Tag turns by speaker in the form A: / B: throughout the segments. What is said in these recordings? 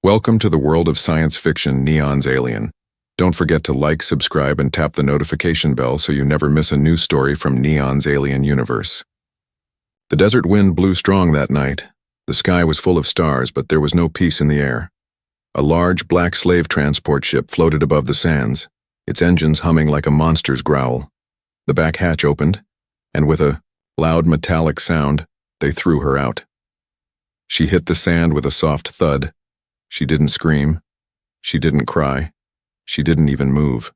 A: Welcome to the world of science fiction Neon's Alien. Don't forget to like, subscribe, and tap the notification bell so you never miss a new story from Neon's Alien universe. The desert wind blew strong that night. The sky was full of stars, but there was no peace in the air. A large black slave transport ship floated above the sands, its engines humming like a monster's growl. The back hatch opened, and with a loud metallic sound, they threw her out. She hit the sand with a soft thud. She didn't scream. She didn't cry. She didn't even move.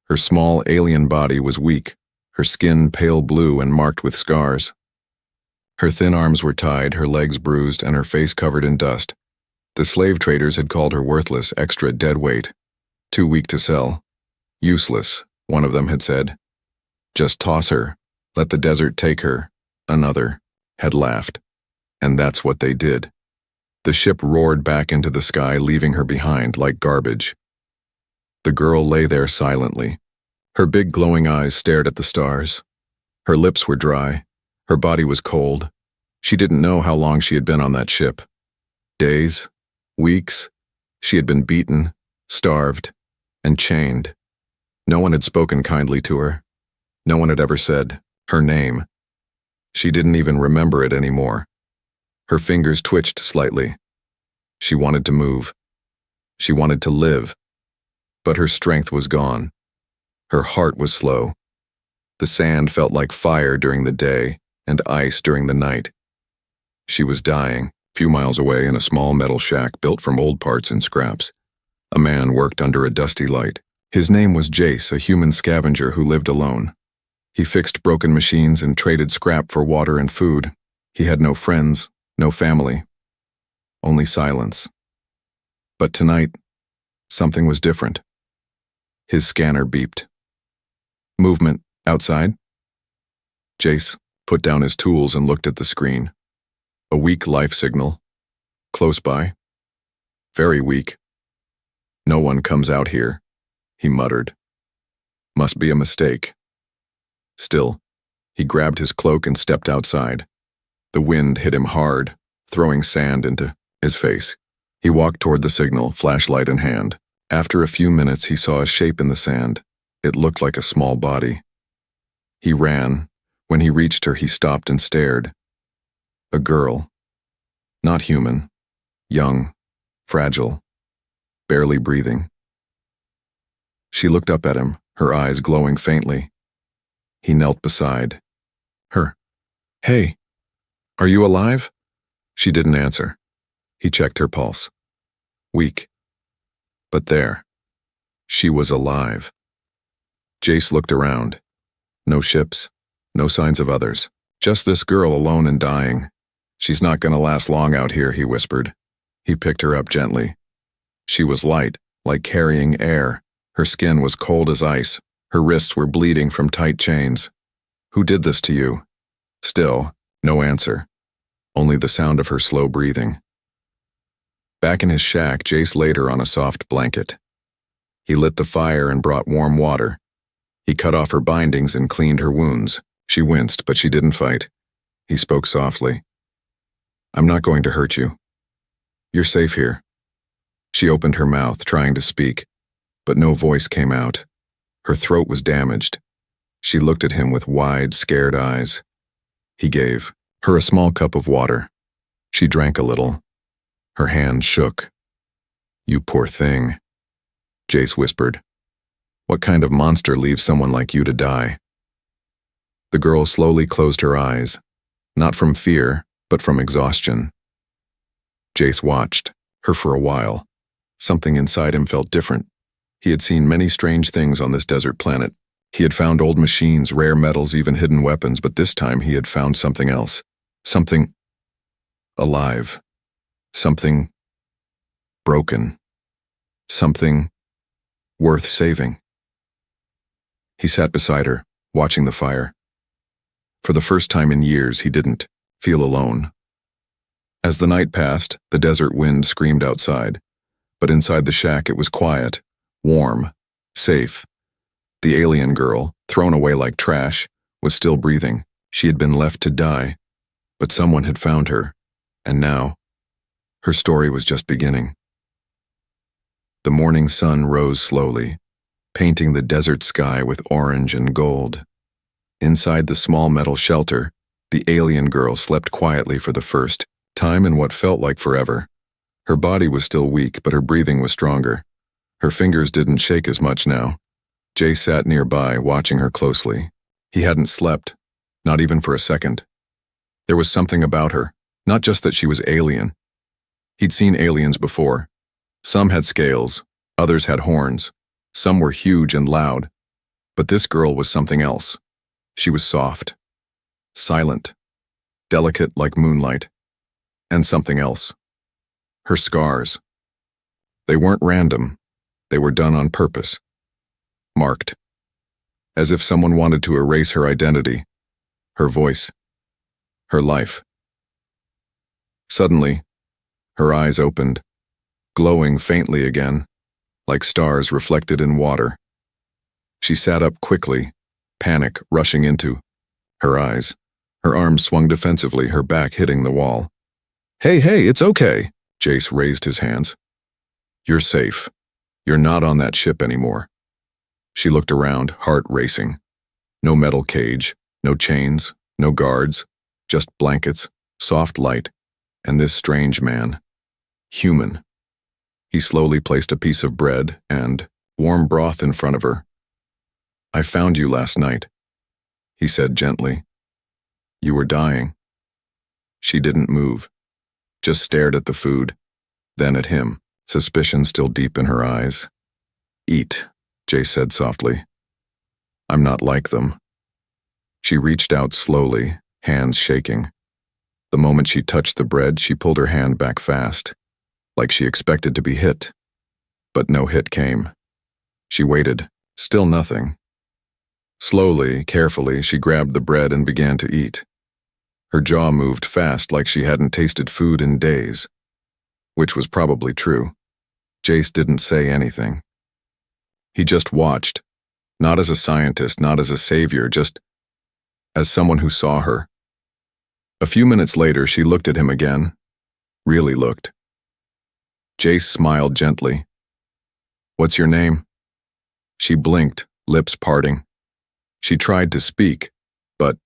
A: Her small alien body was weak, her skin pale blue and marked with scars. Her thin arms were tied, her legs bruised, and her face covered in dust. The slave traders had called her worthless, extra dead weight. Too weak to sell. Useless, one of them had said. Just toss her. Let the desert take her. Another had laughed. And that's what they did. The ship roared back into the sky, leaving her behind like garbage. The girl lay there silently. Her big glowing eyes stared at the stars. Her lips were dry. Her body was cold. She didn't know how long she had been on that ship. Days, weeks. She had been beaten, starved, and chained. No one had spoken kindly to her. No one had ever said her name. She didn't even remember it anymore. Her fingers twitched slightly. She wanted to move. She wanted to live. But her strength was gone. Her heart was slow. The sand felt like fire during the day and ice during the night. She was dying. A few miles away in a small metal shack built from old parts and scraps. A man worked under a dusty light. His name was Jace, a human scavenger who lived alone. He fixed broken machines and traded scrap for water and food. He had no friends. No family, only silence. But tonight, something was different. His scanner beeped. Movement outside? Jace put down his tools and looked at the screen. A weak life signal. Close by. Very weak. No one comes out here, he muttered. Must be a mistake. Still, he grabbed his cloak and stepped outside. The wind hit him hard, throwing sand into his face. He walked toward the signal, flashlight in hand. After a few minutes, he saw a shape in the sand. It looked like a small body. He ran. When he reached her, he stopped and stared. A girl. Not human. Young. Fragile. Barely breathing. She looked up at him, her eyes glowing faintly. He knelt beside her. Hey. Are you alive? She didn't answer. He checked her pulse. Weak. But there. She was alive. Jace looked around. No ships. No signs of others. Just this girl alone and dying. She's not gonna last long out here, he whispered. He picked her up gently. She was light, like carrying air. Her skin was cold as ice. Her wrists were bleeding from tight chains. Who did this to you? Still, no answer. Only the sound of her slow breathing. Back in his shack, Jace laid her on a soft blanket. He lit the fire and brought warm water. He cut off her bindings and cleaned her wounds. She winced, but she didn't fight. He spoke softly. I'm not going to hurt you. You're safe here. She opened her mouth, trying to speak, but no voice came out. Her throat was damaged. She looked at him with wide, scared eyes. He gave her a small cup of water. She drank a little. Her hand shook. You poor thing, Jace whispered. What kind of monster leaves someone like you to die? The girl slowly closed her eyes, not from fear, but from exhaustion. Jace watched her for a while. Something inside him felt different. He had seen many strange things on this desert planet. He had found old machines, rare metals, even hidden weapons, but this time he had found something else. Something alive. Something broken. Something worth saving. He sat beside her, watching the fire. For the first time in years, he didn't feel alone. As the night passed, the desert wind screamed outside, but inside the shack it was quiet, warm, safe. The alien girl, thrown away like trash, was still breathing. She had been left to die, but someone had found her, and now, her story was just beginning. The morning sun rose slowly, painting the desert sky with orange and gold. Inside the small metal shelter, the alien girl slept quietly for the first time in what felt like forever. Her body was still weak, but her breathing was stronger. Her fingers didn't shake as much now. Jay sat nearby, watching her closely. He hadn't slept, not even for a second. There was something about her, not just that she was alien. He'd seen aliens before. Some had scales, others had horns, some were huge and loud. But this girl was something else. She was soft, silent, delicate like moonlight, and something else. Her scars. They weren't random. They were done on purpose. Marked. As if someone wanted to erase her identity, her voice, her life. Suddenly, her eyes opened, glowing faintly again, like stars reflected in water. She sat up quickly, panic rushing into her eyes. Her arms swung defensively, her back hitting the wall. Hey, it's okay. Jace raised his hands. You're safe. You're not on that ship anymore. She looked around, heart racing. No metal cage, no chains, no guards, just blankets, soft light, and this strange man. Human. He slowly placed a piece of bread and warm broth in front of her. I found you last night, he said gently. You were dying. She didn't move, just stared at the food, then at him, suspicion still deep in her eyes. Eat, Jay said softly. I'm not like them. She reached out slowly, hands shaking. The moment she touched the bread, she pulled her hand back fast, like she expected to be hit. But no hit came. She waited, still nothing. Slowly, carefully, she grabbed the bread and began to eat. Her jaw moved fast like she hadn't tasted food in days. Which was probably true. Jace didn't say anything. He just watched, not as a scientist, not as a savior, just as someone who saw her. A few minutes later, she looked at him again. Really looked. Jace smiled gently. What's your name? She blinked, lips parting. She tried to speak, but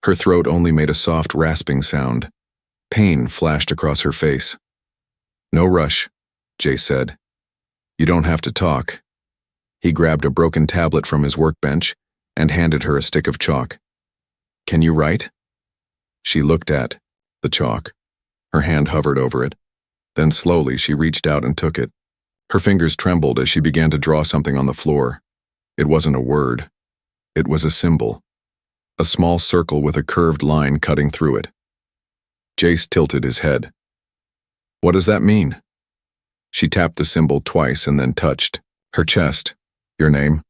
A: her throat only made a soft rasping sound. Pain flashed across her face. No rush, Jace said. You don't have to talk. He grabbed a broken tablet from his workbench and handed her a stick of chalk. Can you write? She looked at the chalk. Her hand hovered over it. Then slowly she reached out and took it. Her fingers trembled as she began to draw something on the floor. It wasn't a word. It was a symbol. A small circle with a curved line cutting through it. Jace tilted his head. What does that mean? She tapped the symbol twice and then touched her chest. Your name?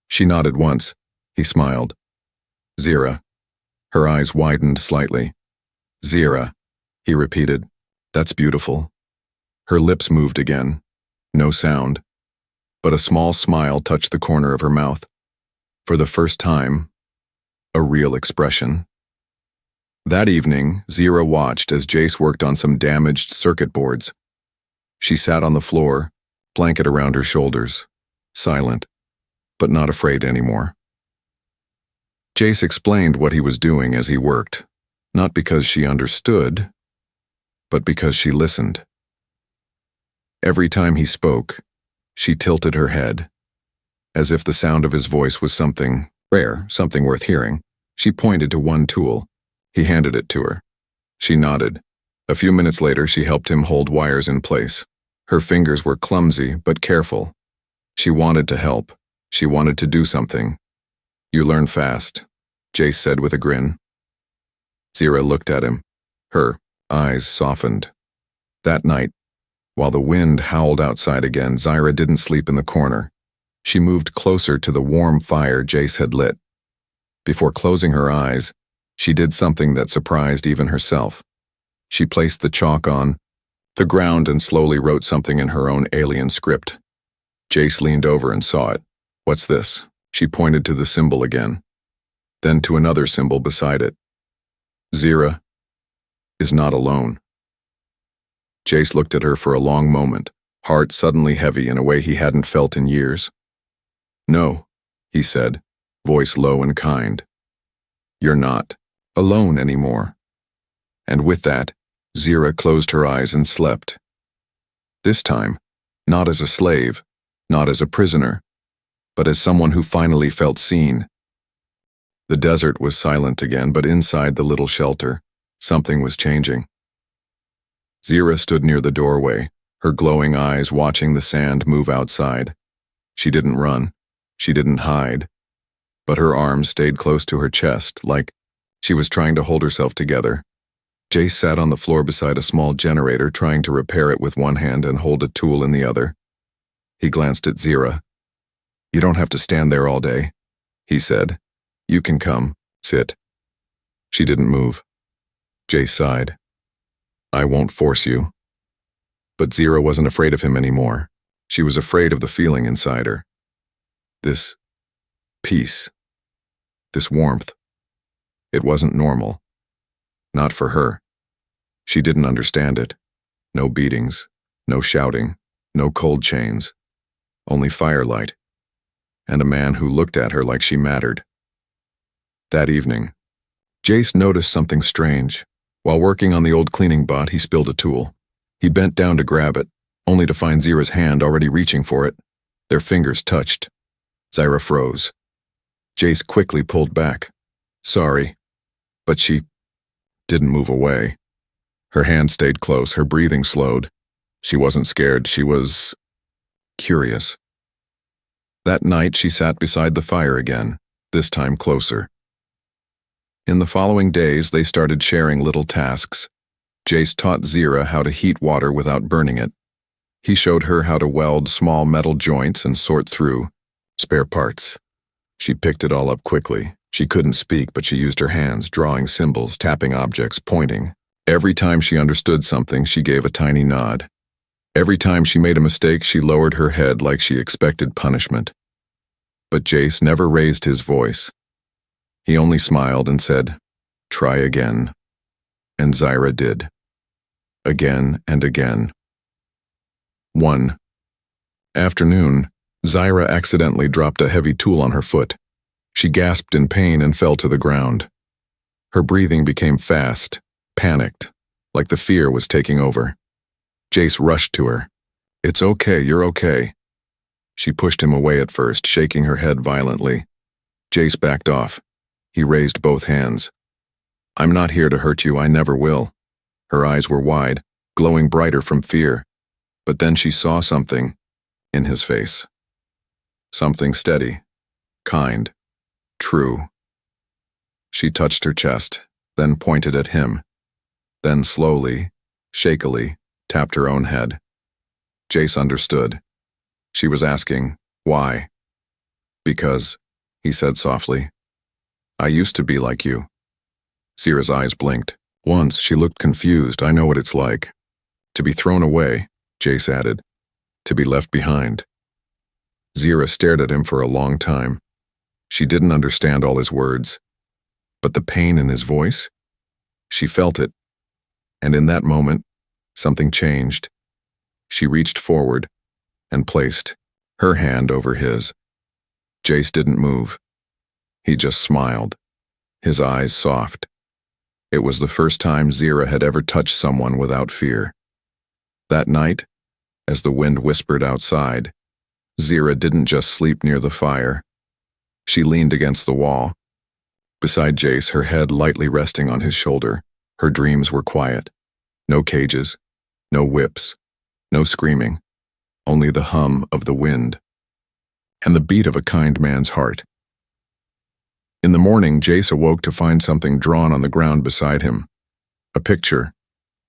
A: She nodded once. He smiled. Zira. Her eyes widened slightly. Zira, he repeated. That's beautiful. Her lips moved again. No sound. But a small smile touched the corner of her mouth. For the first time, a real expression. That evening, Zira watched as Jace worked on some damaged circuit boards. She sat on the floor, blanket around her shoulders, silent, but not afraid anymore. Jace explained what he was doing as he worked, not because she understood, but because she listened. Every time he spoke, she tilted her head, as if the sound of his voice was something rare, something worth hearing. She pointed to one tool. He handed it to her. She nodded. A few minutes later, she helped him hold wires in place. Her fingers were clumsy but careful. She wanted to help. She wanted to do something. You learn fast, Jace said with a grin. Zira looked at him. Her eyes softened. That night, while the wind howled outside again, Zira didn't sleep in the corner. She moved closer to the warm fire Jace had lit. Before closing her eyes, she did something that surprised even herself. She placed the chalk on the ground and slowly wrote something in her own alien script. Jace leaned over and saw it. What's this? She pointed to the symbol again, then to another symbol beside it. Zira is not alone. Jace looked at her for a long moment, heart suddenly heavy in a way he hadn't felt in years. "No," he said, voice low and kind. "You're not alone anymore." And with that, Zira closed her eyes and slept. This time, not as a slave, not as a prisoner, but as someone who finally felt seen. The desert was silent again, but inside the little shelter, something was changing. Zira stood near the doorway, her glowing eyes watching the sand move outside. She didn't run, she didn't hide, but her arms stayed close to her chest, like she was trying to hold herself together. Jace sat on the floor beside a small generator, trying to repair it with one hand and hold a tool in the other. He glanced at Zira. "You don't have to stand there all day," he said. "You can come, sit." She didn't move. Jace sighed. "I won't force you." But Zira wasn't afraid of him anymore. She was afraid of the feeling inside her. This peace, this warmth. It wasn't normal. Not for her. She didn't understand it. No beatings, no shouting, no cold chains. Only firelight. And a man who looked at her like she mattered. That evening, Jace noticed something strange. While working on the old cleaning bot, he spilled a tool. He bent down to grab it, only to find Zira's hand already reaching for it. Their fingers touched. Zira froze. Jace quickly pulled back. "Sorry." But she didn't move away. Her hand stayed close, her breathing slowed. She wasn't scared, she was curious. That night she sat beside the fire again, this time closer. In the following days they started sharing little tasks. Jace taught Zira how to heat water without burning it. He showed her how to weld small metal joints and sort through spare parts. She picked it all up quickly. She couldn't speak, but she used her hands, drawing symbols, tapping objects, pointing. Every time she understood something, she gave a tiny nod. Every time she made a mistake, she lowered her head like she expected punishment. But Jace never raised his voice. He only smiled and said, "Try again." And Zira did. Again and again. One afternoon, Zira accidentally dropped a heavy tool on her foot. She gasped in pain and fell to the ground. Her breathing became fast, panicked, like the fear was taking over. Jace rushed to her. "It's okay, you're okay." She pushed him away at first, shaking her head violently. Jace backed off. He raised both hands. "I'm not here to hurt you, I never will." Her eyes were wide, glowing brighter from fear. But then she saw something in his face. Something steady, kind, true. She touched her chest, then pointed at him. Then slowly, shakily, tapped her own head. Jace understood. She was asking, why? "Because," he said softly, "I used to be like you." Zira's eyes blinked. Once she looked confused. "I know what it's like. To be thrown away," Jace added. "To be left behind." Zira stared at him for a long time. She didn't understand all his words. But the pain in his voice? She felt it. And in that moment, something changed. She reached forward and placed her hand over his. Jace didn't move. He just smiled, his eyes soft. It was the first time Zira had ever touched someone without fear. That night, as the wind whispered outside, Zira didn't just sleep near the fire. She leaned against the wall. Beside Jace, her head lightly resting on his shoulder, her dreams were quiet. No cages, no whips, no screaming, only the hum of the wind and the beat of a kind man's heart. In the morning, Jace awoke to find something drawn on the ground beside him. A picture,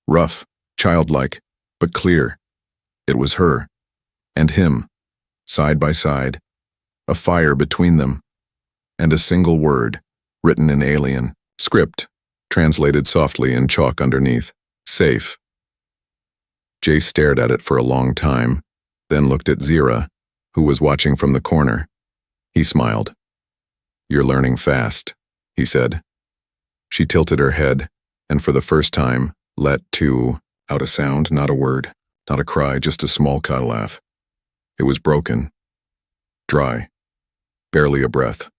A: rough, childlike, but clear. It was her and him, side by side, a fire between them, and a single word, written in alien script, translated softly in chalk underneath, "Safe." Jace stared at it for a long time, then looked at Zira, who was watching from the corner. He smiled. "You're learning fast," he said. She tilted her head, and for the first time, let out a sound, not a word. Not a cry, just a small kind of laugh. It was broken, dry, barely a breath.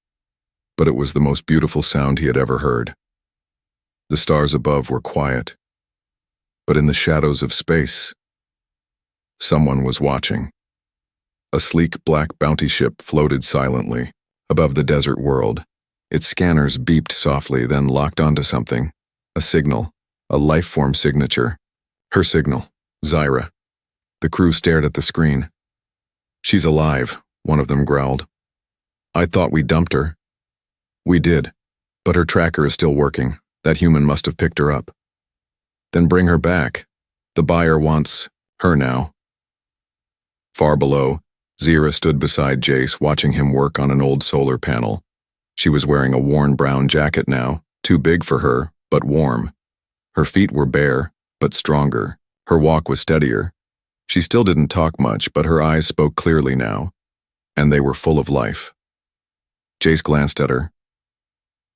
A: But it was the most beautiful sound he had ever heard. The stars above were quiet, but in the shadows of space, someone was watching. A sleek black bounty ship floated silently above the desert world. Its scanners beeped softly, then locked onto something. A signal, a life-form signature. Her signal, Zyra. The crew stared at the screen. "She's alive," one of them growled. "I thought we dumped her." "We did, but her tracker is still working. That human must have picked her up." "Then bring her back. The buyer wants her now." Far below, Zyra stood beside Jace, watching him work on an old solar panel. She was wearing a worn brown jacket now, too big for her, but warm. Her feet were bare, but stronger. Her walk was steadier. She still didn't talk much, but her eyes spoke clearly now, and they were full of life. Jace glanced at her.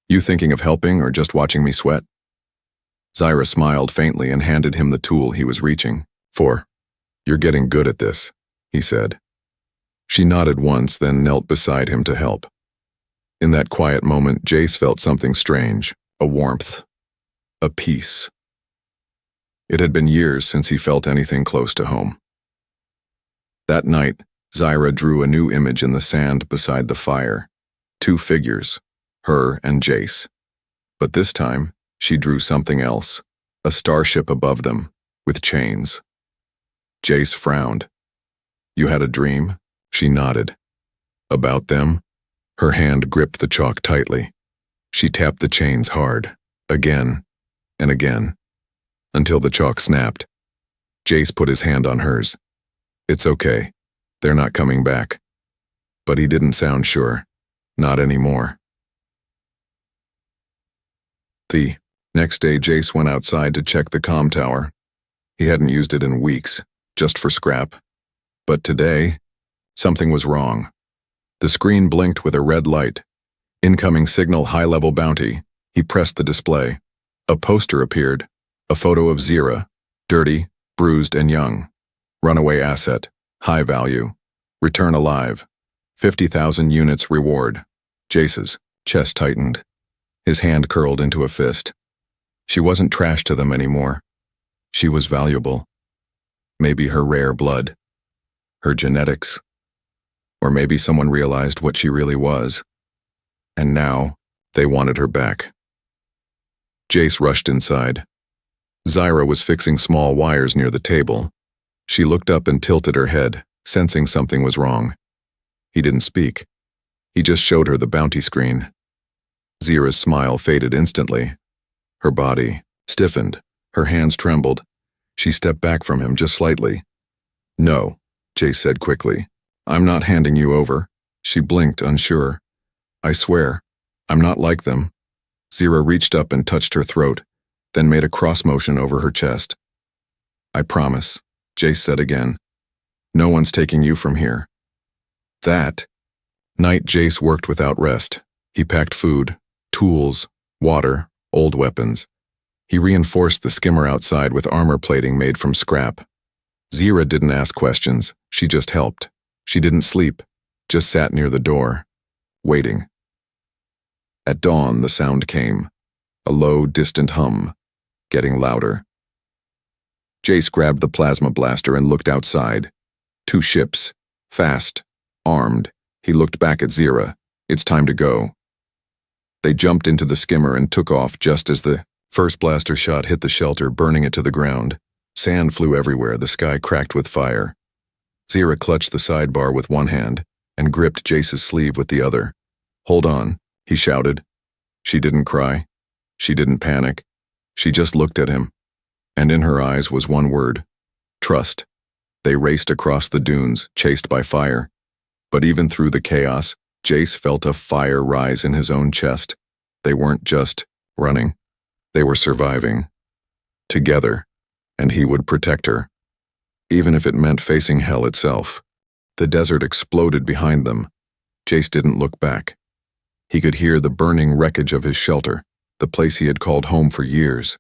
A: "You thinking of helping or just watching me sweat?" Zyra smiled faintly and handed him the tool he was reaching for. "You're getting good at this," he said. She nodded once, then knelt beside him to help. In that quiet moment, Jace felt something strange, a warmth, a peace. It had been years since he felt anything close to home. That night, Zyra drew a new image in the sand beside the fire. 2 figures, her and Jace. But this time, she drew something else, a starship above them, with chains. Jace frowned. "You had a dream?" She nodded. "About them?" Her hand gripped the chalk tightly. She tapped the chains hard, again and again, until the chalk snapped. Jace put his hand on hers. "It's okay. They're not coming back." But he didn't sound sure. Not anymore. The next day, Jace went outside to check the comm tower. He hadn't used it in weeks, just for scrap. But today, something was wrong. The screen blinked with a red light. "Incoming signal, high-level bounty." He pressed the display. A poster appeared, a photo of Zyra, dirty, bruised, and young. "Runaway asset, high value. Return alive. 50,000 units reward." Jace's chest tightened. His hand curled into a fist. She wasn't trash to them anymore. She was valuable. Maybe her rare blood, her genetics, or maybe someone realized what she really was. And now, they wanted her back. Jace rushed inside. Zyra was fixing small wires near the table. She looked up and tilted her head, sensing something was wrong. He didn't speak. He just showed her the bounty screen. Zyra's smile faded instantly. Her body stiffened. Her hands trembled. She stepped back from him just slightly. "No," Jace said quickly. "I'm not handing you over." She blinked, unsure. "I swear, I'm not like them." Zyra reached up and touched her throat, then made a cross motion over her chest. "I promise," Jace said again. "No one's taking you from here." That night, Jace worked without rest. He packed food, tools, water, old weapons. He reinforced the skimmer outside with armor plating made from scrap. Zyra didn't ask questions, she just helped. She didn't sleep, just sat near the door, waiting. At dawn, the sound came, a low, distant hum, getting louder. Jace grabbed the plasma blaster and looked outside. 2 ships, fast, armed. He looked back at Zyra. "It's time to go." They jumped into the skimmer and took off just as the first blaster shot hit the shelter, burning it to the ground. Sand flew everywhere, the sky cracked with fire. Zyra clutched the sidebar with one hand and gripped Jace's sleeve with the other. "Hold on," he shouted. She didn't cry. She didn't panic. She just looked at him. And in her eyes was one word: trust. They raced across the dunes, chased by fire. But even through the chaos, Jace felt a fire rise in his own chest. They weren't just running. They were surviving. Together. And he would protect her. Even if it meant facing hell itself. The desert exploded behind them. Jace didn't look back. He could hear the burning wreckage of his shelter, the place he had called home for years.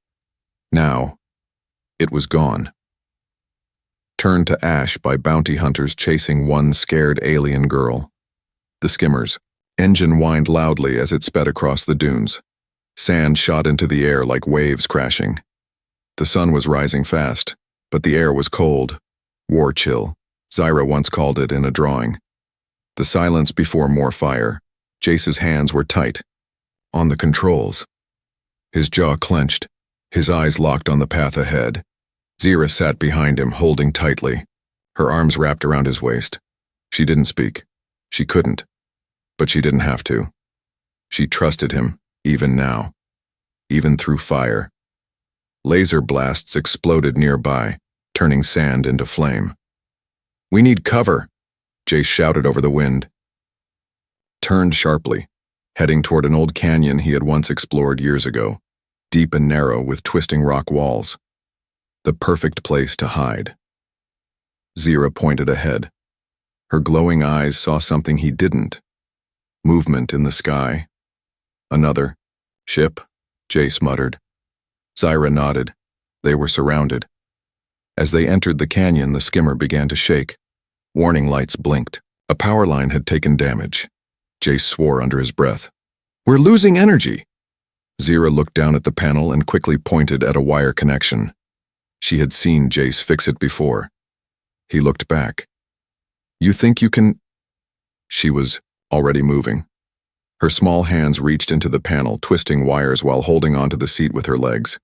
A: Now, it was gone. turned to ash by bounty hunters chasing one scared alien girl. The skimmer's engine whined loudly as it sped across the dunes. Sand shot into the air like waves crashing. The sun was rising fast, but the air was cold. War chill, Zyra once called it in a drawing. The silence before more fire. Jace's hands were tight. On the controls. His jaw clenched, his eyes locked on the path ahead. Zyra sat behind him, holding tightly, her arms wrapped around his waist. She didn't speak. She couldn't. But she didn't have to. She trusted him, even now. Even through fire. Laser blasts exploded nearby, turning sand into flame. "We need cover," Jace shouted over the wind. Turned sharply, heading toward an old canyon he had once explored years ago, deep and narrow with twisting rock walls. The perfect place to hide. Zyra pointed ahead. Her glowing eyes saw something he didn't. Movement in the sky. "Another ship," Jace muttered. Zyra nodded. They were surrounded. As they entered the canyon, the skimmer began to shake. Warning lights blinked. A power line had taken damage. Jace swore under his breath. "We're losing energy." Zyra looked down at the panel and quickly pointed at a wire connection. She had seen Jace fix it before. He looked back. "You think you can—" She was already moving. Her small hands reached into the panel, twisting wires while holding onto the seat with her legs.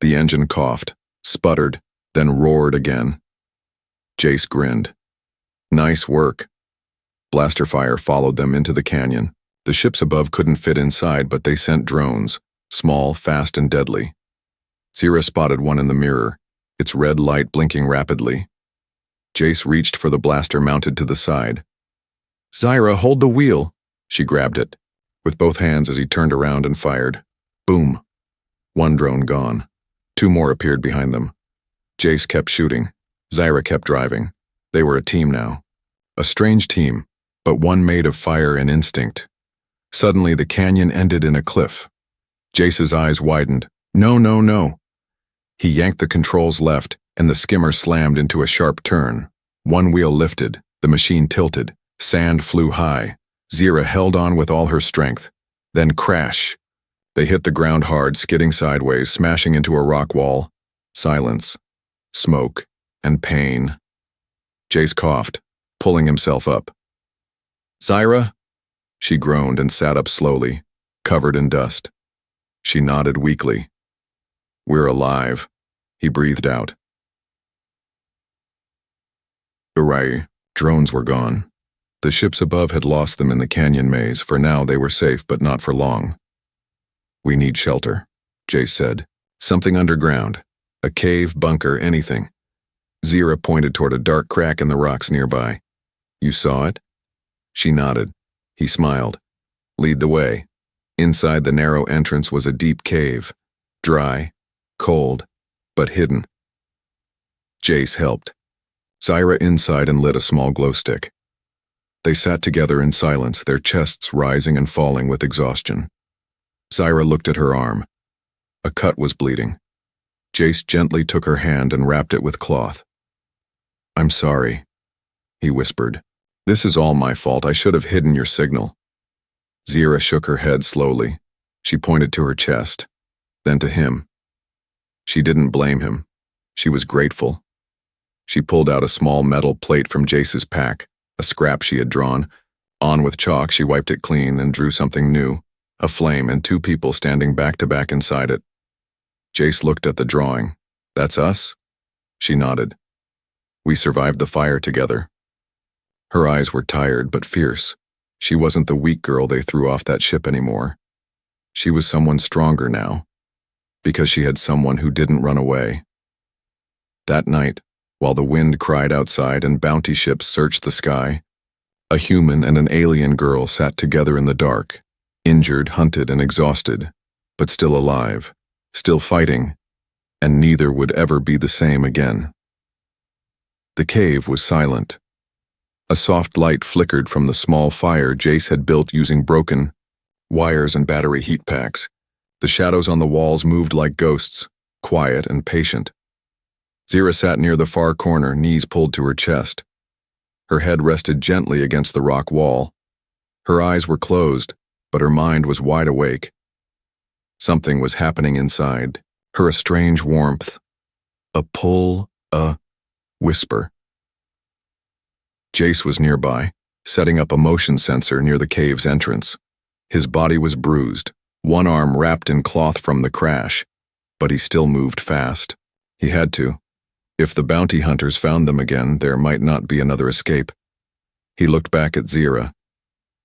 A: The engine coughed, sputtered, then roared again. Jace grinned. "Nice work." Blaster fire followed them into the canyon. The ships above couldn't fit inside, but they sent drones, small, fast, and deadly. Zyra spotted one in the mirror, its red light blinking rapidly. Jace reached for the blaster mounted to the side. "Zyra, hold the wheel." She grabbed it, with both hands as he turned around and fired. Boom. One drone gone. Two more appeared behind them. Jace kept shooting. Zyra kept driving. They were a team now. A strange team, but one made of fire and instinct. Suddenly, the canyon ended in a cliff. Jace's eyes widened. "No, no, no." He yanked the controls left, and the skimmer slammed into a sharp turn. One wheel lifted, the machine tilted, sand flew high. Zyra held on with all her strength. Then crash. They hit the ground hard, skidding sideways, smashing into a rock wall. Silence, smoke, and pain. Jace coughed, pulling himself up. "Zyra?" She groaned and sat up slowly, covered in dust. She nodded weakly. "We're alive," he breathed out. Hooray, drones were gone. The ships above had lost them in the canyon maze. For now they were safe, but not for long. "We need shelter," Jace said. "Something underground. A cave, bunker, anything." Zyra pointed toward a dark crack in the rocks nearby. "You saw it?" She nodded. He smiled. "Lead the way." Inside the narrow entrance was a deep cave. Dry, cold, but hidden. Jace helped. Zyra inside and lit a small glow stick. They sat together in silence, their chests rising and falling with exhaustion. Zyra looked at her arm. A cut was bleeding. Jace gently took her hand and wrapped it with cloth. "I'm sorry," he whispered. "This is all my fault. I should have hidden your signal." Zyra shook her head slowly. She pointed to her chest, then to him. She didn't blame him. She was grateful. She pulled out a small metal plate from Jace's pack, a scrap she had drawn. On with chalk, she wiped it clean and drew something new, a flame and two people standing back to back inside it. Jace looked at the drawing. "That's us?" She nodded. "We survived the fire together." Her eyes were tired but fierce. She wasn't the weak girl they threw off that ship anymore. She was someone stronger now, because she had someone who didn't run away. That night, while the wind cried outside and bounty ships searched the sky, a human and an alien girl sat together in the dark, injured, hunted, and exhausted, but still alive, still fighting, and neither would ever be the same again. The cave was silent. A soft light flickered from the small fire Jace had built using broken wires and battery heat packs. The shadows on the walls moved like ghosts, quiet and patient. Zira sat near the far corner, knees pulled to her chest. Her head rested gently against the rock wall. Her eyes were closed, but her mind was wide awake. Something was happening inside her, a strange warmth, a pull, a whisper. Jace was nearby, setting up a motion sensor near the cave's entrance. His body was bruised, one arm wrapped in cloth from the crash, but he still moved fast. He had to. If the bounty hunters found them again, there might not be another escape. He looked back at Zira.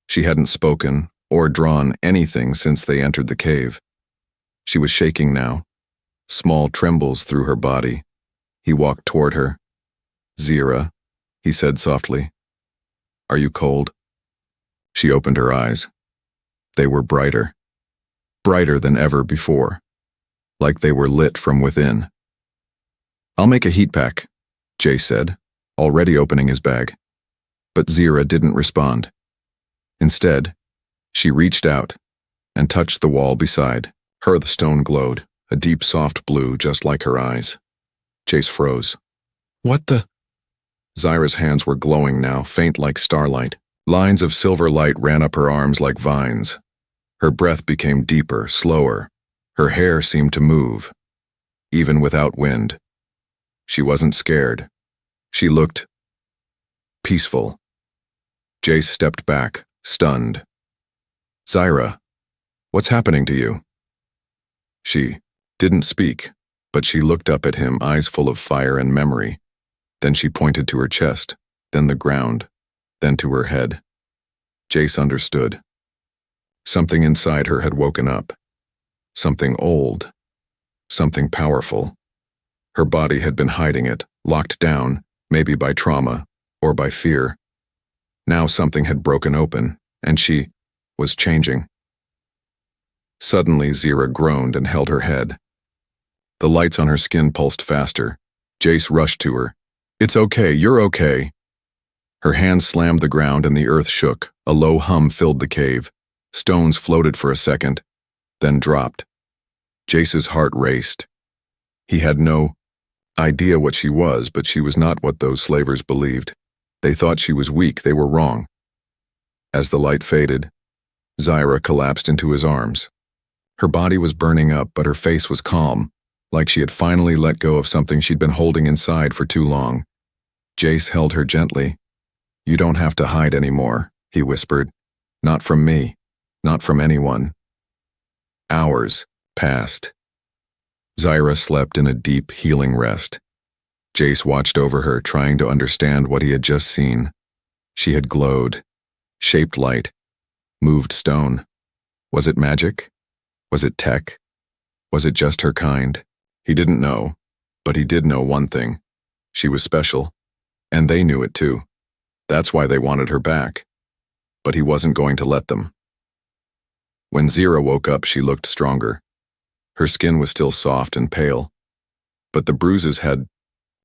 A: She hadn't spoken or drawn anything since they entered the cave. She was shaking now, small trembles through her body. He walked toward her. "Zira," he said softly. "Are you cold?" She opened her eyes. They were brighter than ever before, like they were lit from within. "I'll make a heat pack," Jay said, already opening his bag. But Zira didn't respond. Instead, she reached out and touched the wall beside her. The stone glowed, a deep soft blue just like her eyes. Jace froze. "What the?" Zira's hands were glowing now, faint like starlight. Lines of silver light ran up her arms like vines. Her breath became deeper, slower. Her hair seemed to move, even without wind. She wasn't scared. She looked peaceful. Jace stepped back, stunned. "Zira, what's happening to you?" She didn't speak, but she looked up at him, eyes full of fire and memory. Then she pointed to her chest, then the ground, then to her head. Jace understood. Something inside her had woken up. Something old. Something powerful. Her body had been hiding it, locked down, maybe by trauma or by fear. Now something had broken open, and she was changing. Suddenly, Zira groaned and held her head. The lights on her skin pulsed faster. Jace rushed to her. "It's okay, you're okay." Her hands slammed the ground and the earth shook. A low hum filled the cave. Stones floated for a second, then dropped. Jace's heart raced. He had no idea what she was, but she was not what those slavers believed. They thought she was weak. They were wrong. As the light faded, Zira collapsed into his arms. Her body was burning up, but her face was calm, like she had finally let go of something she'd been holding inside for too long. Jace held her gently. "You don't have to hide anymore," he whispered. "Not from me. Not from anyone." Hours passed. Zira slept in a deep, healing rest. Jace watched over her, trying to understand what he had just seen. She had glowed, shaped light, moved stone. Was it magic? Was it tech? Was it just her kind? He didn't know, but he did know one thing. She was special, and they knew it too. That's why they wanted her back. But he wasn't going to let them. When Zira woke up, she looked stronger. Her skin was still soft and pale, but the bruises had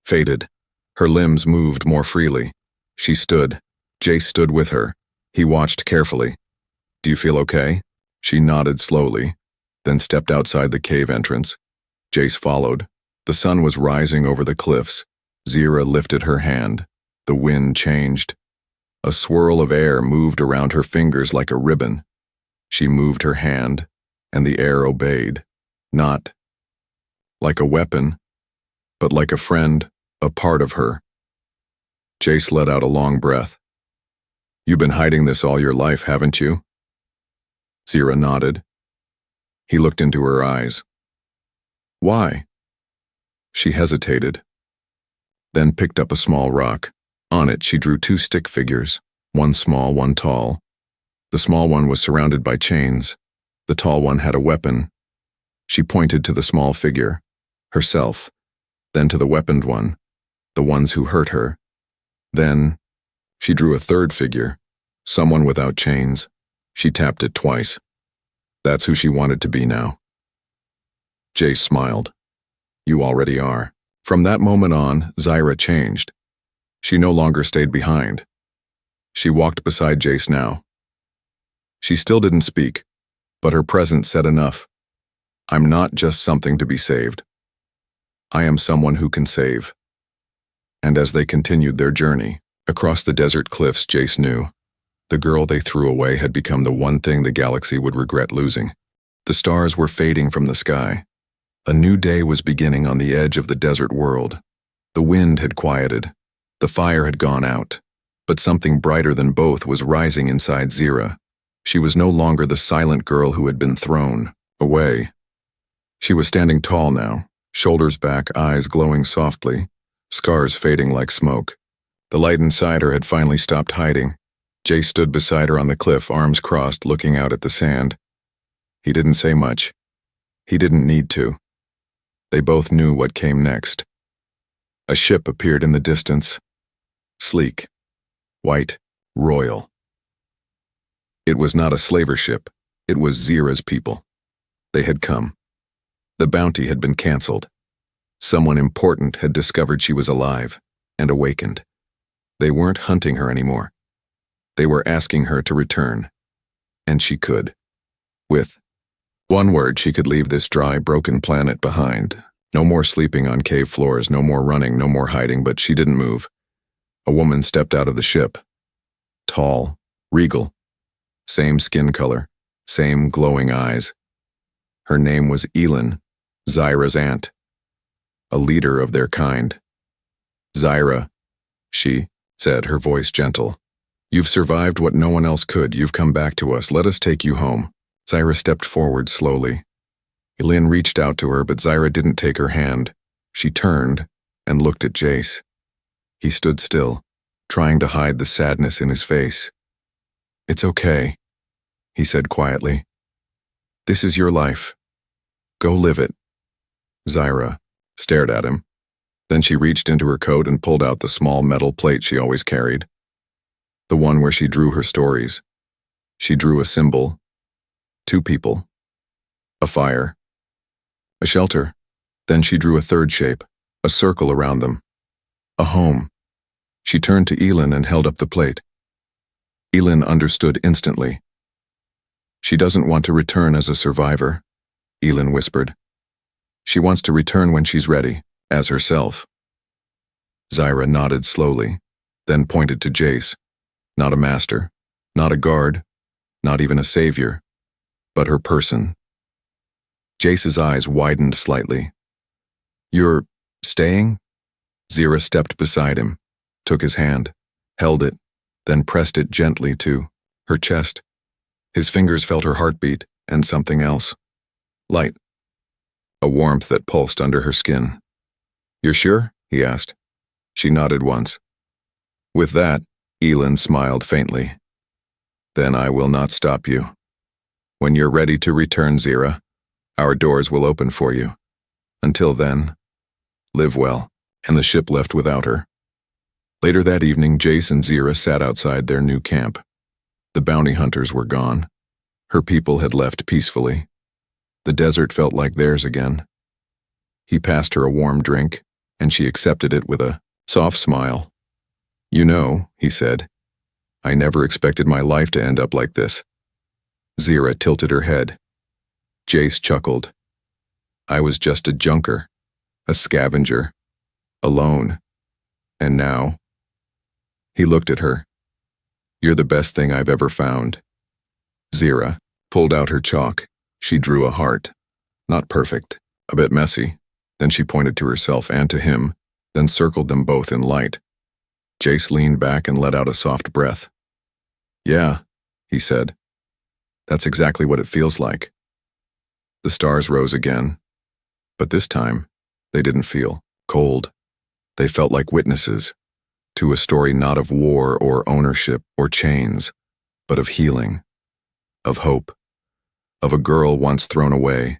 A: faded. Her limbs moved more freely. She stood. Jace stood with her. He watched carefully. "Do you feel okay?" She nodded slowly, then stepped outside the cave entrance. Jace followed. The sun was rising over the cliffs. Zira lifted her hand. The wind changed. A swirl of air moved around her fingers like a ribbon. She moved her hand, and the air obeyed. Not like a weapon, but like a friend, a part of her. Jace let out a long breath. "You've been hiding this all your life, haven't you?" Zira nodded. He looked into her eyes. "Why?" She hesitated, then picked up a small rock. On it, she drew 2 stick figures, one small, one tall. The small one was surrounded by chains. The tall one had a weapon. She pointed to the small figure, herself, then to the weaponed one, the ones who hurt her. Then, she drew a third figure, someone without chains. She tapped it twice. That's who she wanted to be now. Jace smiled. "You already are." From that moment on, Zira changed. She no longer stayed behind. She walked beside Jace now. She still didn't speak, but her presence said enough. "I'm not just something to be saved. I am someone who can save. And as they continued their journey, across the desert cliffs, Jace knew the girl they threw away had become the one thing the galaxy would regret losing. The stars were fading from the sky. A new day was beginning on the edge of the desert world. The wind had quieted. The fire had gone out. But something brighter than both was rising inside Zira. She was no longer the silent girl who had been thrown away. She was standing tall now, shoulders back, eyes glowing softly, scars fading like smoke. The light inside her had finally stopped hiding. Jace stood beside her on the cliff, arms crossed, looking out at the sand. He didn't say much. He didn't need to. They both knew what came next. A ship appeared in the distance. Sleek, white, royal. It was not a slaver ship. It was Zira's people. They had come. The bounty had been canceled. Someone important had discovered she was alive and awakened. They weren't hunting her anymore. They were asking her to return. And she could. With one word, she could leave this dry, broken planet behind. No more sleeping on cave floors, no more running, no more hiding, but she didn't move. A woman stepped out of the ship. Tall, regal. Same skin color, same glowing eyes. Her name was Elin, Zira's aunt. A leader of their kind. Zira, she said, her voice gentle. You've survived what no one else could. You've come back to us. Let us take you home. Zira stepped forward slowly. Elin reached out to her, but Zira didn't take her hand. She turned and looked at Jace. He stood still, trying to hide the sadness in his face. It's okay, he said quietly. This is your life. Go live it. Zira stared at him. Then she reached into her coat and pulled out the small metal plate she always carried. The one where she drew her stories. She drew a symbol. 2 people. A fire. A shelter. Then she drew a third shape, a circle around them. A home. She turned to Elin and held up the plate. Elin understood instantly. She doesn't want to return as a survivor, Elin whispered. She wants to return when she's ready, as herself. Zira nodded slowly, then pointed to Jace. Not a master, not a guard, not even a savior, but her person. Jace's eyes widened slightly. You're staying? Zira stepped beside him, took his hand, held it, then pressed it gently to her chest. His fingers felt her heartbeat and something else. Light. A warmth that pulsed under her skin. You're sure? He asked. She nodded once. With that, Elin smiled faintly. Then I will not stop you. When you're ready to return, Zira, our doors will open for you. Until then, live well. And the ship left without her. Later that evening, Jace and Zira sat outside their new camp. The bounty hunters were gone. Her people had left peacefully. The desert felt like theirs again. He passed her a warm drink, and she accepted it with a soft smile. You know, he said, I never expected my life to end up like this. Zira tilted her head. Jace chuckled. I was just a junker, a scavenger, alone. And now? He looked at her. You're the best thing I've ever found. Zira pulled out her chalk. She drew a heart. Not perfect, a bit messy. Then she pointed to herself and to him, then circled them both in light. Jace leaned back and let out a soft breath. Yeah, he said. That's exactly what it feels like. The stars rose again. But this time, they didn't feel cold. They felt like witnesses to a story not of war or ownership or chains, but of healing, of hope, of a girl once thrown away,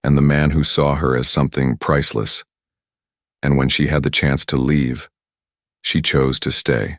A: and the man who saw her as something priceless. And when she had the chance to leave, she chose to stay.